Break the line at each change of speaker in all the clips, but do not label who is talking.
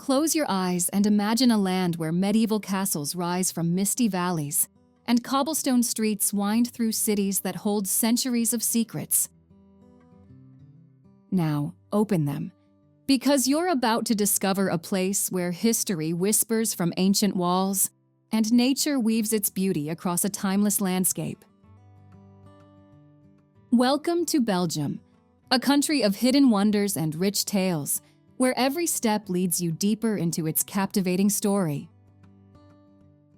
Close your eyes and imagine a land where medieval castles rise from misty valleys and cobblestone streets wind through cities that hold centuries of secrets. Now, open them, because you're about to discover a place where history whispers from ancient walls and nature weaves its beauty across a timeless landscape. Welcome to Belgium, a country of hidden wonders and rich tales, where every step leads you deeper into its captivating story.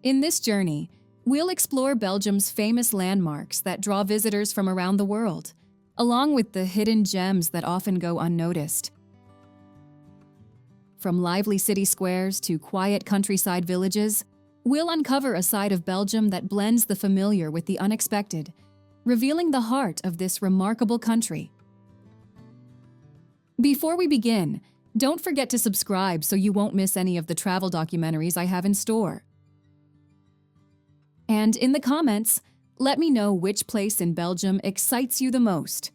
In this journey, we'll explore Belgium's famous landmarks that draw visitors from around the world, along with the hidden gems that often go unnoticed. From lively city squares to quiet countryside villages, we'll uncover a side of Belgium that blends the familiar with the unexpected, revealing the heart of this remarkable country. Before we begin, don't forget to subscribe so you won't miss any of the travel documentaries I have in store. And in the comments, let me know which place in Belgium excites you the most,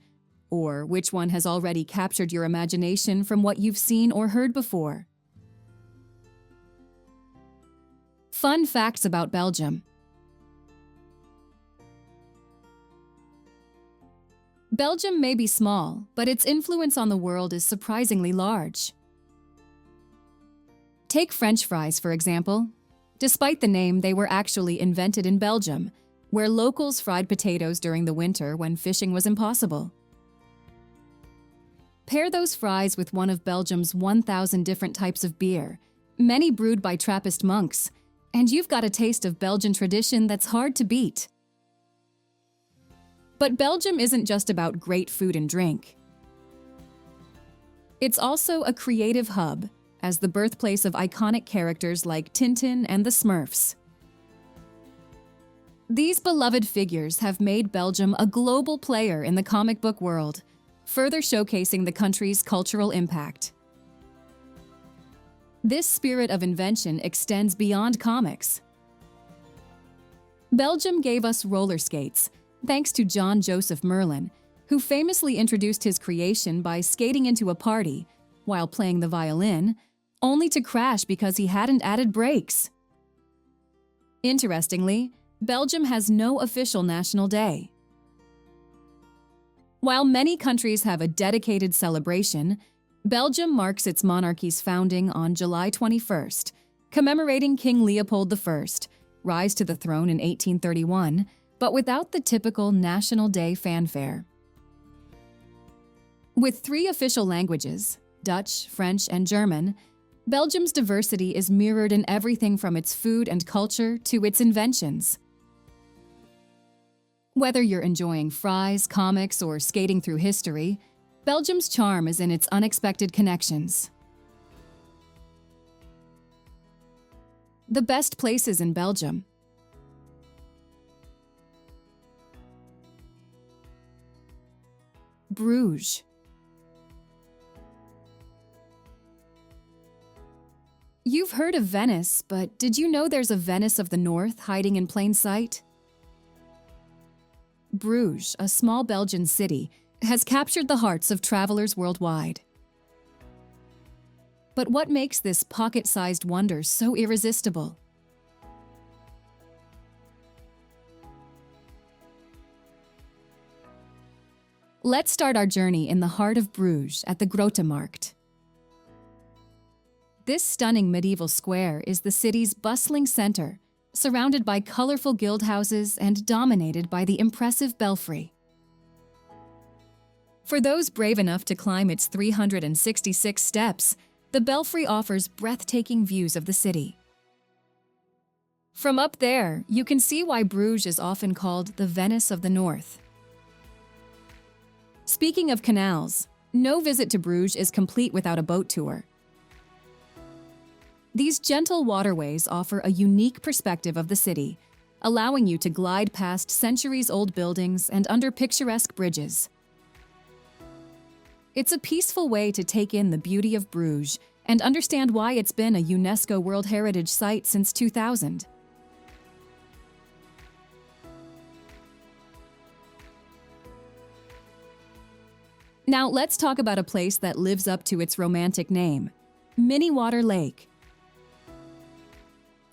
or which one has already captured your imagination from what you've seen or heard before. Fun facts about Belgium. Belgium may be small, but its influence on the world is surprisingly large. Take French fries, for example. Despite the name, they were actually invented in Belgium, where locals fried potatoes during the winter when fishing was impossible. Pair those fries with one of Belgium's 1,000 different types of beer, many brewed by Trappist monks, and you've got a taste of Belgian tradition that's hard to beat. But Belgium isn't just about great food and drink. It's also a creative hub, as the birthplace of iconic characters like Tintin and the Smurfs. These beloved figures have made Belgium a global player in the comic book world, further showcasing the country's cultural impact. This spirit of invention extends beyond comics. Belgium gave us roller skates, thanks to John Joseph Merlin, who famously introduced his creation by skating into a party while playing the violin, only to crash because he hadn't added brakes. Interestingly, Belgium has no official national day. While many countries have a dedicated celebration, Belgium marks its monarchy's founding on July 21st, commemorating King Leopold I's rise to the throne in 1831, but without the typical National Day fanfare. With 3 official languages, Dutch, French, and German, Belgium's diversity is mirrored in everything from its food and culture to its inventions. Whether you're enjoying fries, comics, or skating through history, Belgium's charm is in its unexpected connections. The best places in Belgium. Bruges. You've heard of Venice, but did you know there's a Venice of the North hiding in plain sight? Bruges, a small Belgian city, has captured the hearts of travelers worldwide. But what makes this pocket-sized wonder so irresistible? Let's start our journey in the heart of Bruges at the Grote Markt. This stunning medieval square is the city's bustling center, surrounded by colorful guildhouses and dominated by the impressive belfry. For those brave enough to climb its 366 steps, the belfry offers breathtaking views of the city. From up there, you can see why Bruges is often called the Venice of the North. Speaking of canals, no visit to Bruges is complete without a boat tour. These gentle waterways offer a unique perspective of the city, allowing you to glide past centuries-old buildings and under picturesque bridges. It's a peaceful way to take in the beauty of Bruges and understand why it's been a UNESCO World Heritage Site since 2000. Now let's talk about a place that lives up to its romantic name, Mini-Water Lake.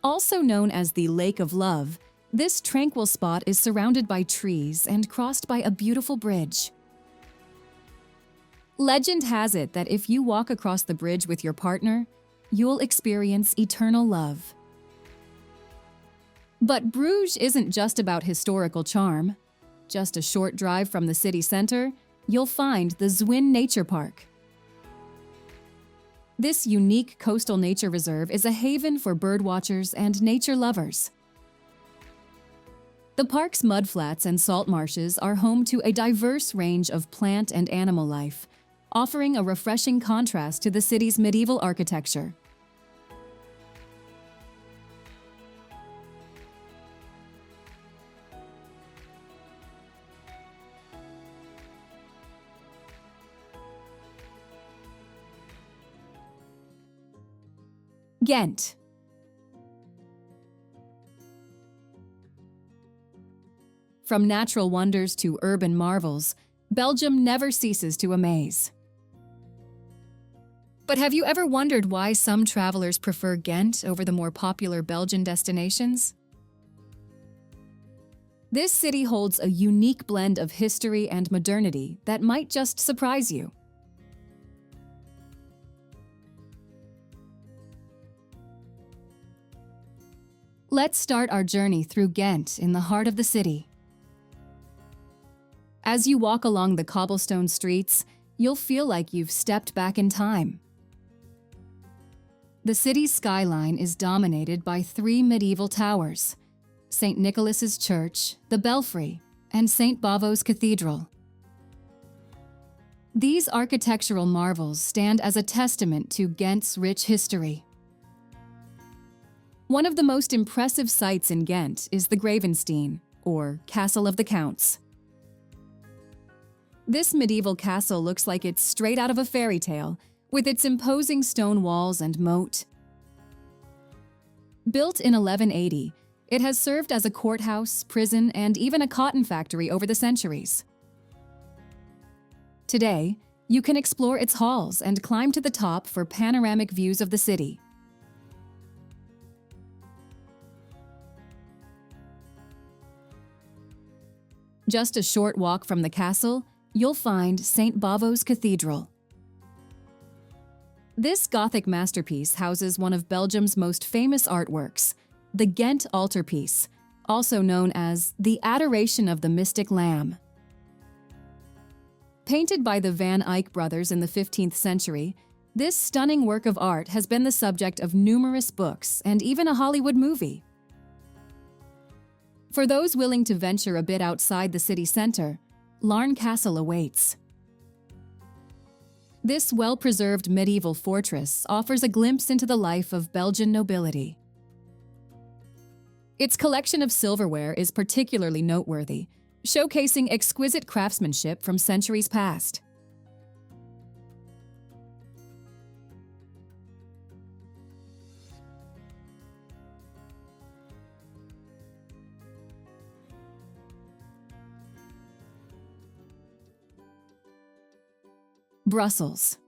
Also known as the Lake of Love, this tranquil spot is surrounded by trees and crossed by a beautiful bridge. Legend has it that if you walk across the bridge with your partner, you'll experience eternal love. But Bruges isn't just about historical charm. Just a short drive from the city center, you'll find the Zwin Nature Park. This unique coastal nature reserve is a haven for birdwatchers and nature lovers. The park's mudflats and salt marshes are home to a diverse range of plant and animal life, offering a refreshing contrast to the city's medieval architecture. Ghent. From natural wonders to urban marvels, Belgium never ceases to amaze. But have you ever wondered why some travelers prefer Ghent over the more popular Belgian destinations? This city holds a unique blend of history and modernity that might just surprise you. Let's start our journey through Ghent in the heart of the city. As you walk along the cobblestone streets, you'll feel like you've stepped back in time. The city's skyline is dominated by three medieval towers: St. Nicholas's Church, the Belfry, and St. Bavo's Cathedral. These architectural marvels stand as a testament to Ghent's rich history. One of the most impressive sights in Ghent is the Gravenstein, or Castle of the Counts. This medieval castle looks like it's straight out of a fairy tale, with its imposing stone walls and moat. Built in 1180, it has served as a courthouse, prison, and even a cotton factory over the centuries. Today, you can explore its halls and climb to the top for panoramic views of the city. Just a short walk from the castle, you'll find St. Bavo's Cathedral. This Gothic masterpiece houses one of Belgium's most famous artworks, the Ghent altarpiece, also known as the Adoration of the Mystic Lamb. Painted by the Van Eyck brothers in the 15th century, this stunning work of art has been the subject of numerous books and even a Hollywood movie. For those willing to venture a bit outside the city center, Larne Castle awaits. This well-preserved medieval fortress offers a glimpse into the life of Belgian nobility. Its collection of silverware is particularly noteworthy, showcasing exquisite craftsmanship from centuries past. Brussels.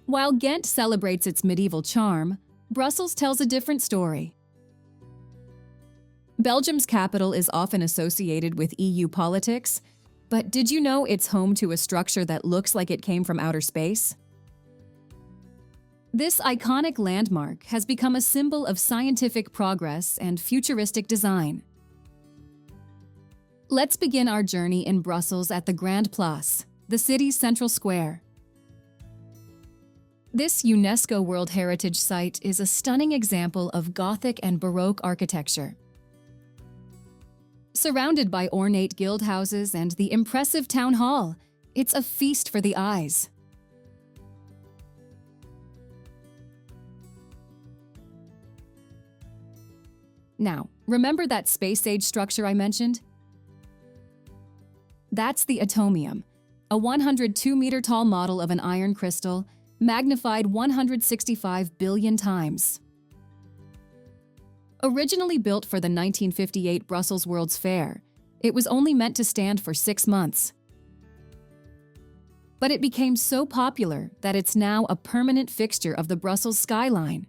While Ghent celebrates its medieval charm, Brussels tells a different story. Belgium's capital is often associated with EU politics, but did you know it's home to a structure that looks like it came from outer space? This iconic landmark has become a symbol of scientific progress and futuristic design. Let's begin our journey in Brussels at the Grand Place, the city's central square. This UNESCO World Heritage Site is a stunning example of Gothic and Baroque architecture. Surrounded by ornate guildhouses and the impressive town hall, it's a feast for the eyes. Now, remember that space-age structure I mentioned? That's the atomium, a 102-meter-tall model of an iron crystal, magnified 165 billion times. Originally built for the 1958 Brussels World's Fair, it was only meant to stand for 6 months. but it became so popular that it's now a permanent fixture of the Brussels skyline.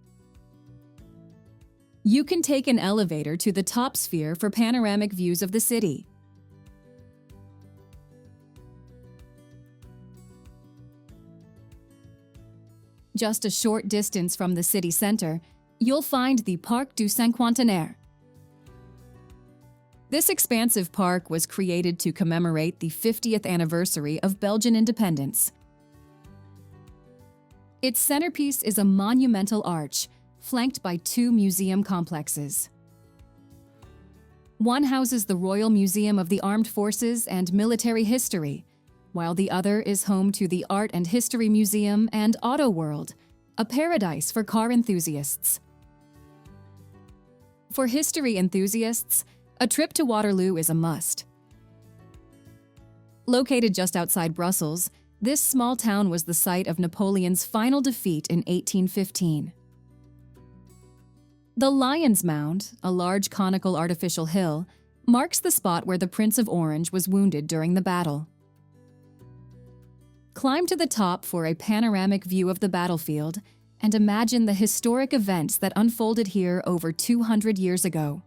You can take an elevator to the top sphere for panoramic views of the city. Just a short distance from the city center, you'll find the Parc du Cinquantenaire. This expansive park was created to commemorate the 50th anniversary of Belgian independence. Its centerpiece is a monumental arch, flanked by two museum complexes. One houses the Royal Museum of the Armed Forces and Military History, while the other is home to the Art and History Museum and Auto World, a paradise for car enthusiasts. For history enthusiasts, a trip to Waterloo is a must. Located just outside Brussels, this small town was the site of Napoleon's final defeat in 1815. The Lion's Mound, a large conical artificial hill, marks the spot where the Prince of Orange was wounded during the battle. Climb to the top for a panoramic view of the battlefield and imagine the historic events that unfolded here over 200 years ago.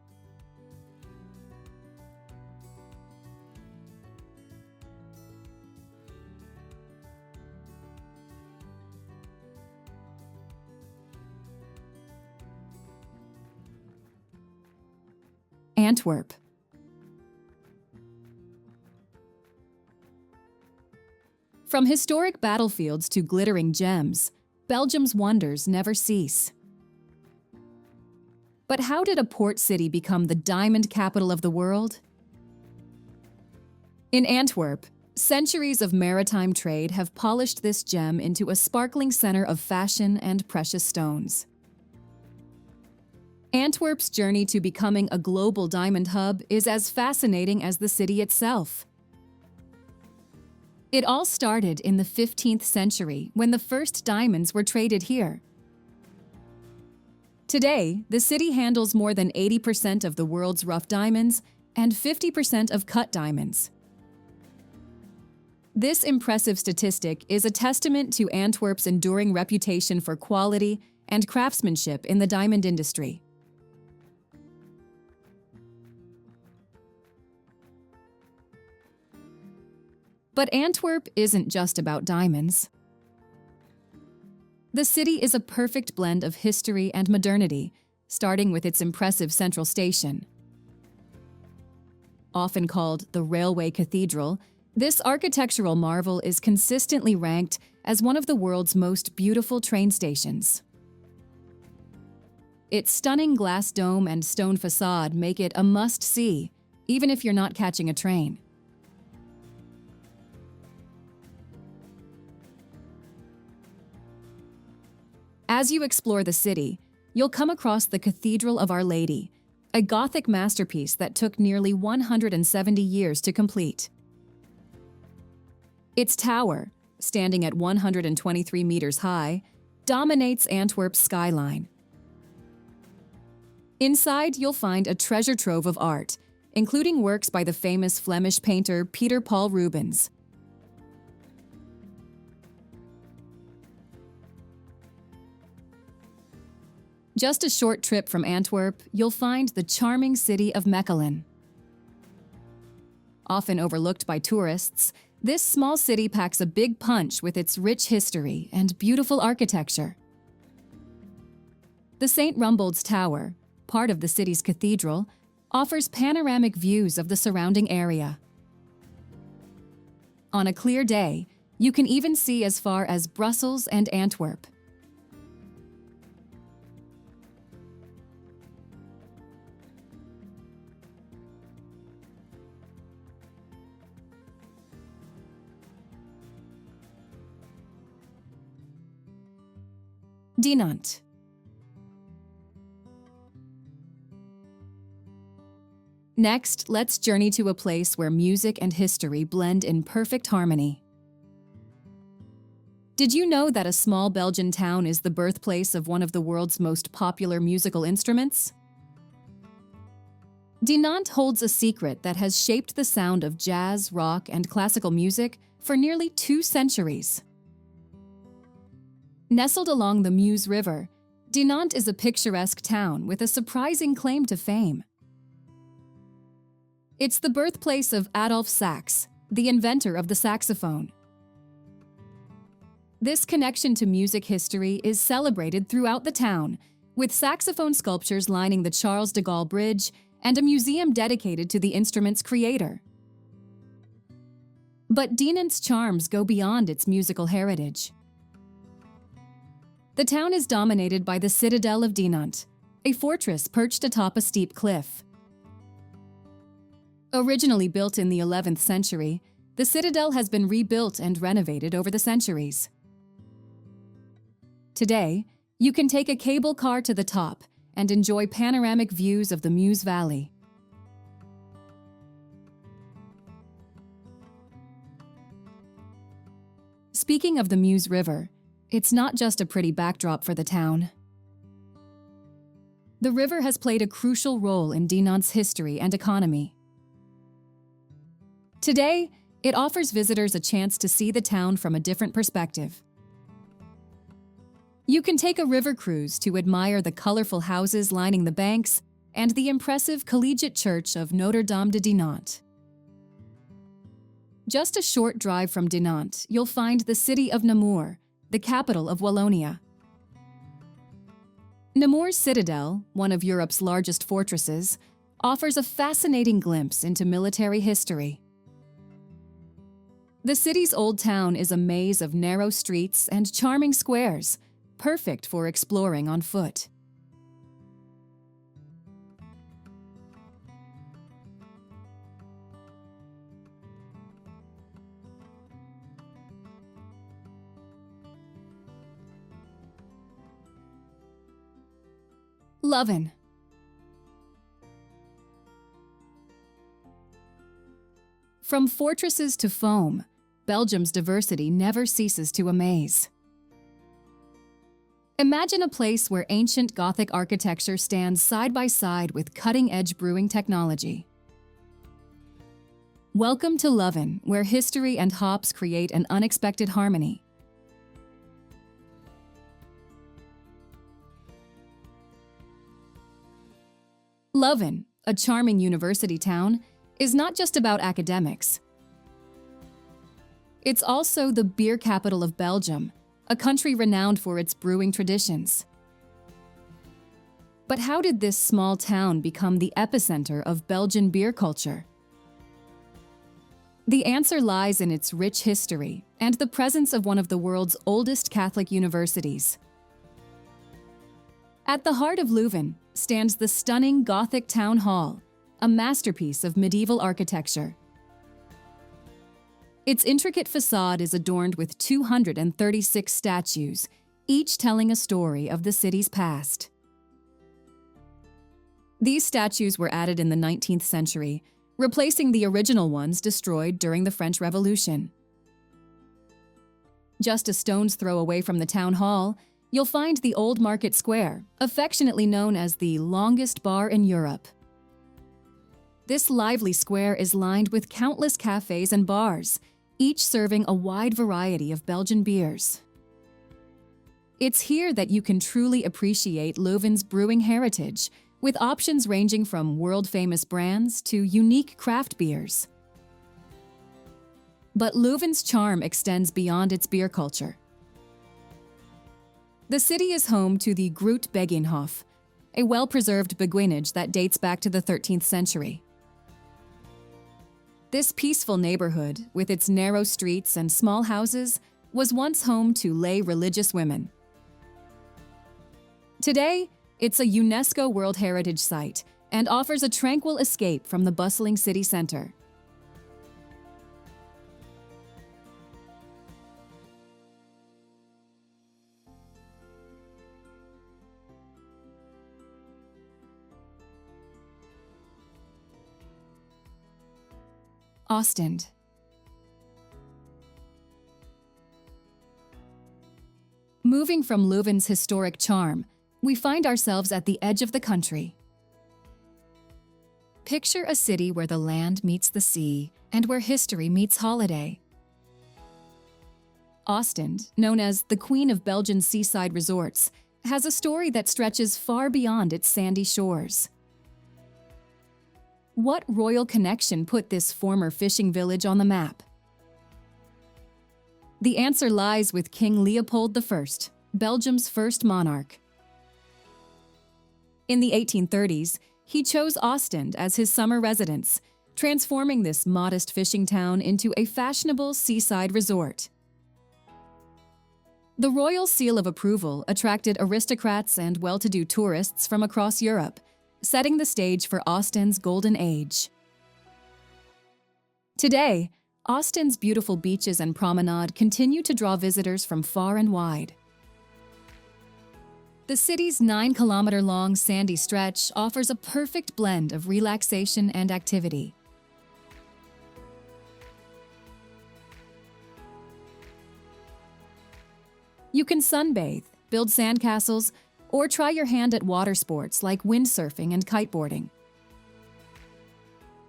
Antwerp. From historic battlefields to glittering gems, Belgium's wonders never cease. But how did a port city become the diamond capital of the world? In Antwerp, centuries of maritime trade have polished this gem into a sparkling center of fashion and precious stones. Antwerp's journey to becoming a global diamond hub is as fascinating as the city itself. It all started in the 15th century when the first diamonds were traded here. Today, the city handles more than 80% of the world's rough diamonds and 50% of cut diamonds. This impressive statistic is a testament to Antwerp's enduring reputation for quality and craftsmanship in the diamond industry. But Antwerp isn't just about diamonds. The city is a perfect blend of history and modernity, starting with its impressive central station. Often called the Railway Cathedral, this architectural marvel is consistently ranked as one of the world's most beautiful train stations. Its stunning glass dome and stone facade make it a must-see, even if you're not catching a train. As you explore the city, you'll come across the Cathedral of Our Lady, a Gothic masterpiece that took nearly 170 years to complete. Its tower, standing at 123 meters high, dominates Antwerp's skyline. Inside, you'll find a treasure trove of art, including works by the famous Flemish painter Peter Paul Rubens. Just a short trip from Antwerp, you'll find the charming city of Mechelen. Often overlooked by tourists, this small city packs a big punch with its rich history and beautiful architecture. The St. Rumbold's Tower, part of the city's cathedral, offers panoramic views of the surrounding area. On a clear day, you can even see as far as Brussels and Antwerp. Dinant. Next, let's journey to a place where music and history blend in perfect harmony. Did you know that a small Belgian town is the birthplace of one of the world's most popular musical instruments? Dinant holds a secret that has shaped the sound of jazz, rock, and classical music for nearly 2 centuries. Nestled along the Meuse River, Dinant is a picturesque town with a surprising claim to fame. It's the birthplace of Adolphe Sax, the inventor of the saxophone. This connection to music history is celebrated throughout the town, with saxophone sculptures lining the Charles de Gaulle Bridge and a museum dedicated to the instrument's creator. But Dinant's charms go beyond its musical heritage. The town is dominated by the Citadel of Dinant, a fortress perched atop a steep cliff. Originally built in the 11th century, the citadel has been rebuilt and renovated over the centuries. Today, you can take a cable car to the top and enjoy panoramic views of the Meuse Valley. Speaking of the Meuse River, it's not just a pretty backdrop for the town. The river has played a crucial role in Dinant's history and economy. Today, it offers visitors a chance to see the town from a different perspective. You can take a river cruise to admire the colorful houses lining the banks and the impressive collegiate church of Notre Dame de Dinant. Just a short drive from Dinant, you'll find the city of Namur, the capital of Wallonia. Namur's citadel, one of Europe's largest fortresses, offers a fascinating glimpse into military history. The city's old town is a maze of narrow streets and charming squares, perfect for exploring on foot. Leuven. From fortresses to foam, Belgium's diversity never ceases to amaze. Imagine a place where ancient Gothic architecture stands side by side with cutting-edge brewing technology. Welcome to Leuven, where history and hops create an unexpected harmony. Leuven, a charming university town, is not just about academics. It's also the beer capital of Belgium, a country renowned for its brewing traditions. But how did this small town become the epicenter of Belgian beer culture? The answer lies in its rich history and the presence of one of the world's oldest Catholic universities. At the heart of Leuven stands the stunning Gothic town hall, a masterpiece of medieval architecture. Its intricate facade is adorned with 236 statues, each telling a story of the city's past. These statues were added in the 19th century, replacing the original ones destroyed during the French Revolution. Just a stone's throw away from the town hall, you'll find the Old Market Square, affectionately known as the longest bar in Europe. This lively square is lined with countless cafes and bars, each serving a wide variety of Belgian beers. It's here that you can truly appreciate Leuven's brewing heritage, with options ranging from world-famous brands to unique craft beers. But Leuven's charm extends beyond its beer culture. The city is home to the Groot Beginhof, a well-preserved beguinage that dates back to the 13th century. This peaceful neighborhood, with its narrow streets and small houses, was once home to lay religious women. Today, it's a UNESCO World Heritage Site and offers a tranquil escape from the bustling city center. Ostend. Moving from Leuven's historic charm, we find ourselves at the edge of the country. Picture a city where the land meets the sea and where history meets holiday. Ostend, known as the Queen of Belgian seaside resorts, has a story that stretches far beyond its sandy shores. What royal connection put this former fishing village on the map? The answer lies with King Leopold I, Belgium's first monarch. In the 1830s, he chose Ostend as his summer residence, transforming this modest fishing town into a fashionable seaside resort. The royal seal of approval attracted aristocrats and well-to-do tourists from across Europe, setting the stage for Ostend's golden age. Today, Ostend's beautiful beaches and promenade continue to draw visitors from far and wide. The city's 9-kilometer-long sandy stretch offers a perfect blend of relaxation and activity. You can sunbathe, build sandcastles, or try your hand at water sports like windsurfing and kiteboarding.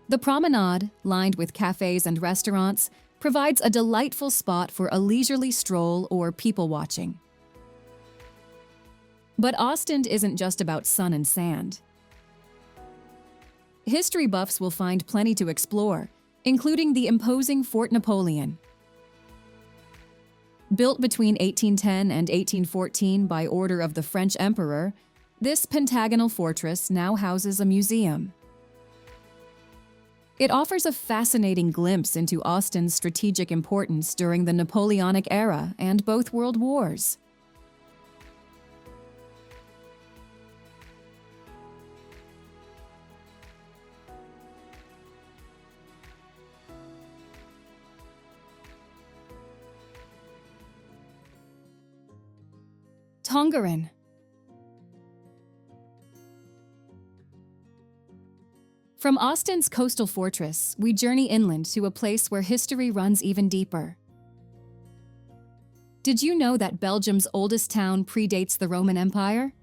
The promenade, lined with cafes and restaurants, provides a delightful spot for a leisurely stroll or people-watching. But Ostend isn't just about sun and sand. History buffs will find plenty to explore, including the imposing Fort Napoleon. Built between 1810 and 1814 by order of the French Emperor, this pentagonal fortress now houses a museum. It offers a fascinating glimpse into Ostend's strategic importance during the Napoleonic era and both World Wars. Tongeren. From Ostend's coastal fortress, we journey inland to a place where history runs even deeper. Did you know that Belgium's oldest town predates the Roman Empire?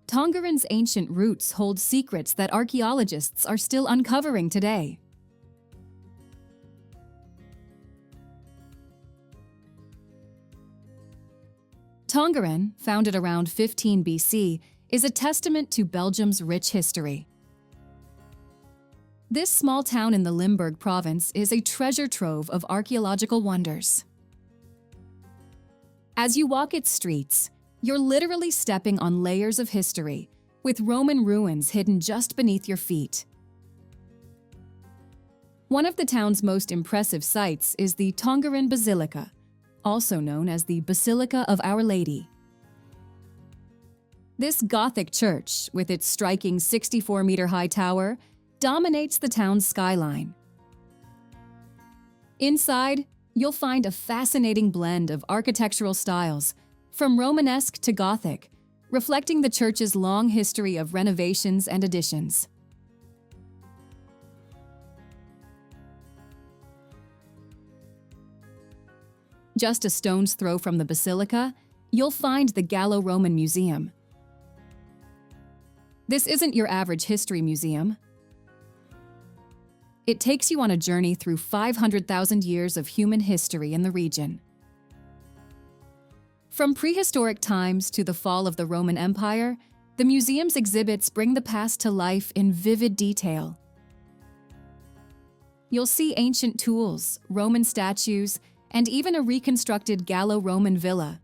Tongeren's ancient roots hold secrets that archaeologists are still uncovering today. Tongeren, founded around 15 BC, is a testament to Belgium's rich history. This small town in the Limburg province is a treasure trove of archaeological wonders. As you walk its streets, you're literally stepping on layers of history, with Roman ruins hidden just beneath your feet. One of the town's most impressive sights is the Tongeren Basilica, also known as the Basilica of Our Lady. This Gothic church, with its striking 64-meter-high tower, dominates the town's skyline. Inside, you'll find a fascinating blend of architectural styles, from Romanesque to Gothic, reflecting the church's long history of renovations and additions. Just a stone's throw from the basilica, you'll find the Gallo-Roman Museum. This isn't your average history museum. It takes you on a journey through 500,000 years of human history in the region. From prehistoric times to the fall of the Roman Empire, the museum's exhibits bring the past to life in vivid detail. You'll see ancient tools, Roman statues, and even a reconstructed Gallo-Roman villa.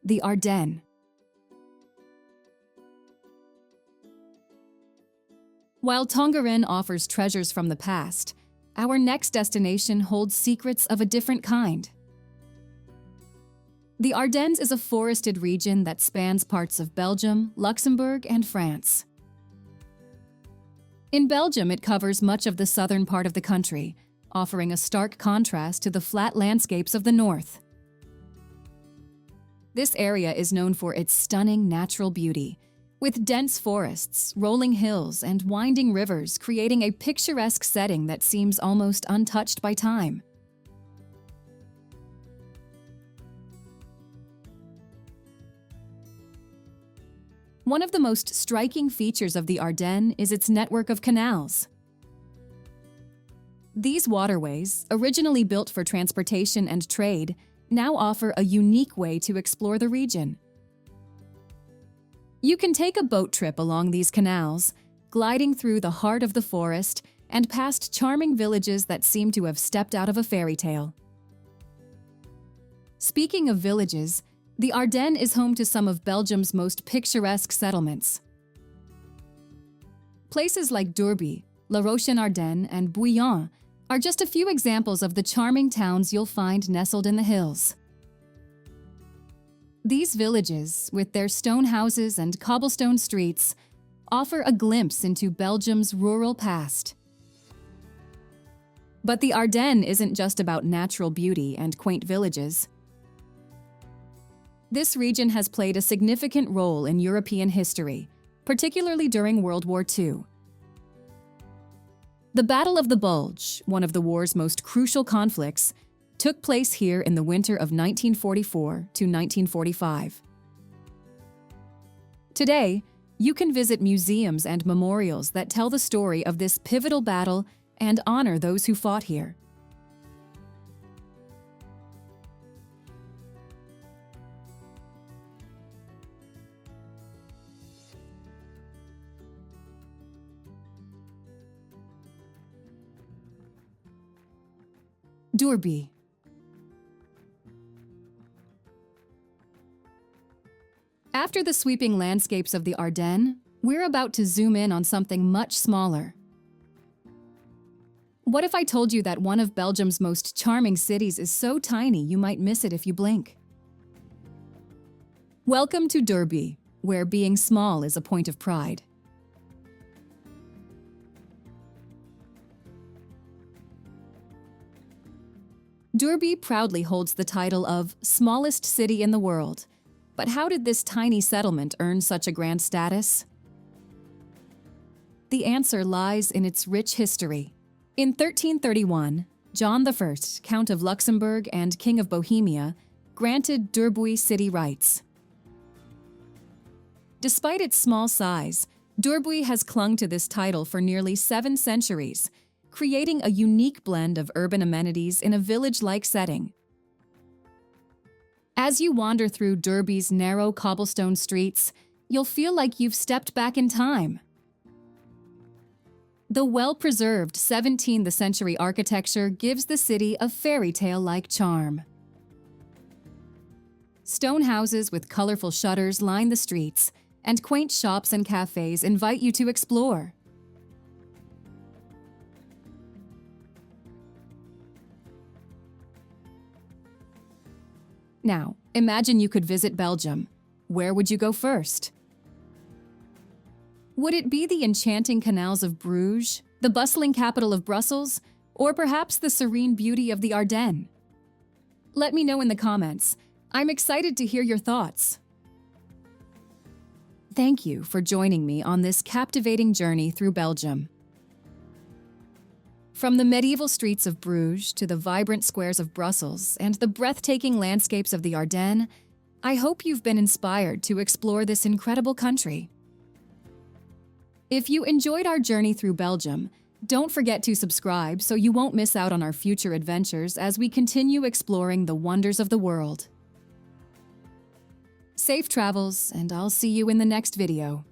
The Ardennes. While Tongeren offers treasures from the past, our next destination holds secrets of a different kind. The Ardennes is a forested region that spans parts of Belgium, Luxembourg, and France. In Belgium, it covers much of the southern part of the country, offering a stark contrast to the flat landscapes of the north. This area is known for its stunning natural beauty, with dense forests, rolling hills, and winding rivers creating a picturesque setting that seems almost untouched by time. One of the most striking features of the Ardennes is its network of canals. These waterways, originally built for transportation and trade, now offer a unique way to explore the region. You can take a boat trip along these canals, gliding through the heart of the forest and past charming villages that seem to have stepped out of a fairy tale. Speaking of villages, the Ardennes is home to some of Belgium's most picturesque settlements. Places like Durbuy, La Roche-en-Ardennes, and Bouillon are just a few examples of the charming towns you'll find nestled in the hills. These villages, with their stone houses and cobblestone streets, offer a glimpse into Belgium's rural past. But the Ardennes isn't just about natural beauty and quaint villages. This region has played a significant role in European history, particularly during World War II. The Battle of the Bulge, one of the war's most crucial conflicts, took place here in the winter of 1944 to 1945. Today, you can visit museums and memorials that tell the story of this pivotal battle and honor those who fought here. Durbuy. After the sweeping landscapes of the Ardennes, we're about to zoom in on something much smaller. What if I told you that one of Belgium's most charming cities is so tiny you might miss it if you blink? Welcome to Durbuy, where being small is a point of pride. Durbuy proudly holds the title of smallest city in the world. But how did this tiny settlement earn such a grand status? The answer lies in its rich history. In 1331, John I, Count of Luxembourg and King of Bohemia, granted Durbuy city rights. Despite its small size, Durbuy has clung to this title for nearly 7 centuries, creating a unique blend of urban amenities in a village-like setting. As you wander through Durbuy's narrow cobblestone streets, you'll feel like you've stepped back in time. The well-preserved 17th century architecture gives the city a fairy tale-like charm. Stone houses with colorful shutters line the streets, and quaint shops and cafes invite you to explore. Now, imagine you could visit Belgium. Where would you go first? Would it be the enchanting canals of Bruges, the bustling capital of Brussels, or perhaps the serene beauty of the Ardennes? Let me know in the comments. I'm excited to hear your thoughts. Thank you for joining me on this captivating journey through Belgium. From the medieval streets of Bruges to the vibrant squares of Brussels and the breathtaking landscapes of the Ardennes, I hope you've been inspired to explore this incredible country. If you enjoyed our journey through Belgium, don't forget to subscribe so you won't miss out on our future adventures as we continue exploring the wonders of the world. Safe travels, and I'll see you in the next video.